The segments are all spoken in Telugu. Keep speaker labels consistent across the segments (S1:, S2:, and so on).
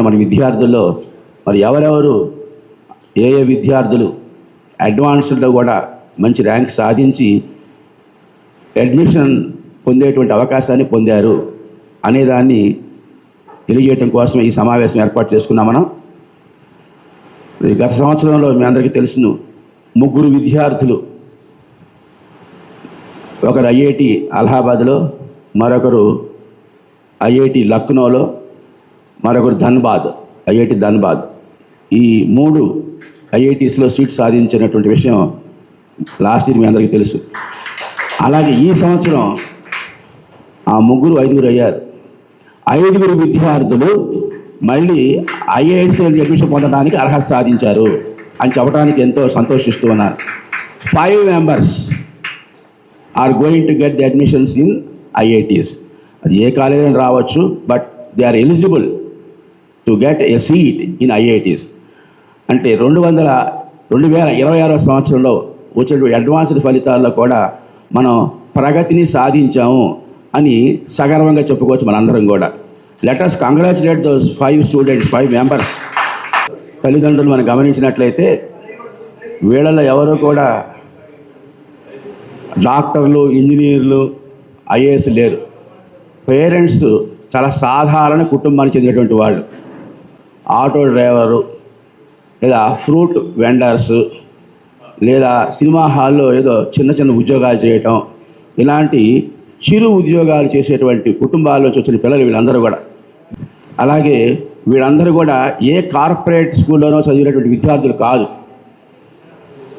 S1: మన విద్యార్థుల్లో మరి ఎవరెవరు ఏ విద్యార్థులు అడ్వాన్స్డ్లో కూడా మంచి ర్యాంక్ సాధించి అడ్మిషన్ పొందేటువంటి అవకాశాన్ని పొందారు అనేదాన్ని తెలియజేయడం కోసం ఈ సమావేశం ఏర్పాటు చేసుకున్నాం. మనం గత సంవత్సరంలో మీ అందరికీ తెలుసును, 3 విద్యార్థులు, ఒకరు ఐఐటి అలహాబాద్లో, మరొకరు ఐఐటి లక్నోలో, మరొకరు ధన్బాద్, ఐఐటి ధన్బాద్, ఈ 3 ఐఐటీస్లో సీట్ సాధించినటువంటి విషయం లాస్ట్ ఇయర్ మీ అందరికీ తెలుసు. అలాగే ఈ సంవత్సరం ఆ 3 5 అయ్యారు. 5 విద్యార్థులు మళ్ళీ ఐఐటి అడ్మిషన్ పొందడానికి అర్హత సాధించారు అని చెప్పడానికి ఎంతో సంతోషిస్తూ ఉన్నారు. 5 members are going to get the admissions in IITs. అది ఏ కాలేజీ రావచ్చు, but they are eligible to get a seat in IITs. అంటే 2026 సంవత్సరంలో వచ్చినటువంటి అడ్వాన్స్డ్ ఫలితాల్లో కూడా మనం ప్రగతిని సాధించాము అని సగర్వంగా చెప్పుకోవచ్చు మనందరం కూడా. Let us congratulate those 5 students, 5 members. తల్లిదండ్రులు మనం గమనించినట్లయితే వీళ్ళలో ఎవరు కూడా డాక్టర్లు, ఇంజనీర్లు, ఐఏఎస్ లేరు. పేరెంట్స్ చాలా సాధారణ కుటుంబానికి చెందినటువంటి వాళ్ళు. ఆటో డ్రైవరు, లేదా ఫ్రూట్ వెండర్స్, లేదా సినిమా హాల్లో ఏదో చిన్న చిన్న ఉద్యోగాలు చేయటం, ఇలాంటి చిరు ఉద్యోగాలు చేసేటువంటి కుటుంబాల్లో వచ్చిన పిల్లలు వీళ్ళందరూ కూడా. అలాగే వీళ్ళందరూ కూడా ఏ కార్పొరేట్ స్కూల్లోనో చదివినటువంటి విద్యార్థులు కాదు.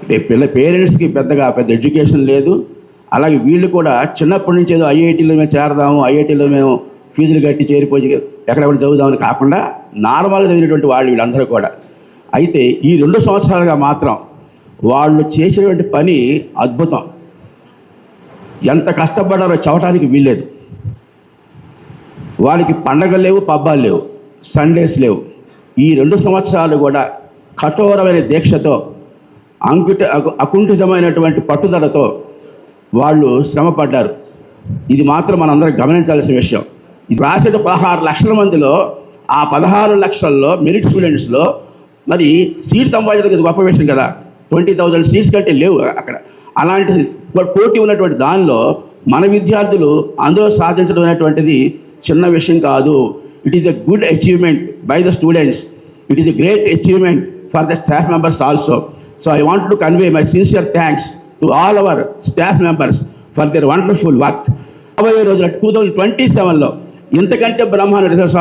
S1: అంటే పేరెంట్స్కి పెద్ద ఎడ్యుకేషన్ లేదు. అలాగే వీళ్ళు కూడా చిన్నప్పటి నుంచి ఏదో ఐఐటీలో మేము చేరదాము, ఐఐటీలో మేము ఫీజులు కట్టి చేరిపోయి ఎక్కడెక్కడ చదువుదామని కాకుండా నార్మల్గా చదివినటువంటి వాళ్ళు వీళ్ళందరూ కూడా. అయితే ఈ 2 సంవత్సరాలుగా మాత్రం వాళ్ళు చేసినటువంటి పని అద్భుతం. ఎంత కష్టపడ్డారో చెప్పడానికి వీల్లేదు. వాళ్ళకి పండగలు లేవు, పబ్బాలు లేవు, సండేస్ లేవు. ఈ 2 సంవత్సరాలు కూడా కఠోరమైన దీక్షతో, అకుంఠితమైనటువంటి పట్టుదలతో వాళ్ళు శ్రమపడ్డారు. ఇది మాత్రం మనందరం గమనించాల్సిన విషయం. ఇది రాసేట 16 లక్షల మందిలో ఆ 16 లక్షల్లో మెరిట్ స్టూడెంట్స్లో మరి సీట్ సంపాదించడం గొప్ప విషయం కదా. 20,000 సీట్స్ కంటే లేవు అక్కడ. అలాంటి పోటీ ఉన్నటువంటి దానిలో మన విద్యార్థులు అందులో సాధించడం అనేటువంటిది చిన్న విషయం కాదు. It is a good achievement by the students. It is a great achievement for the staff members also. So I want to convey my sincere thanks to all our staff members for their wonderful work. 2027లో ఇంతకంటే బ్రహ్మాండ రిజల్ట్స్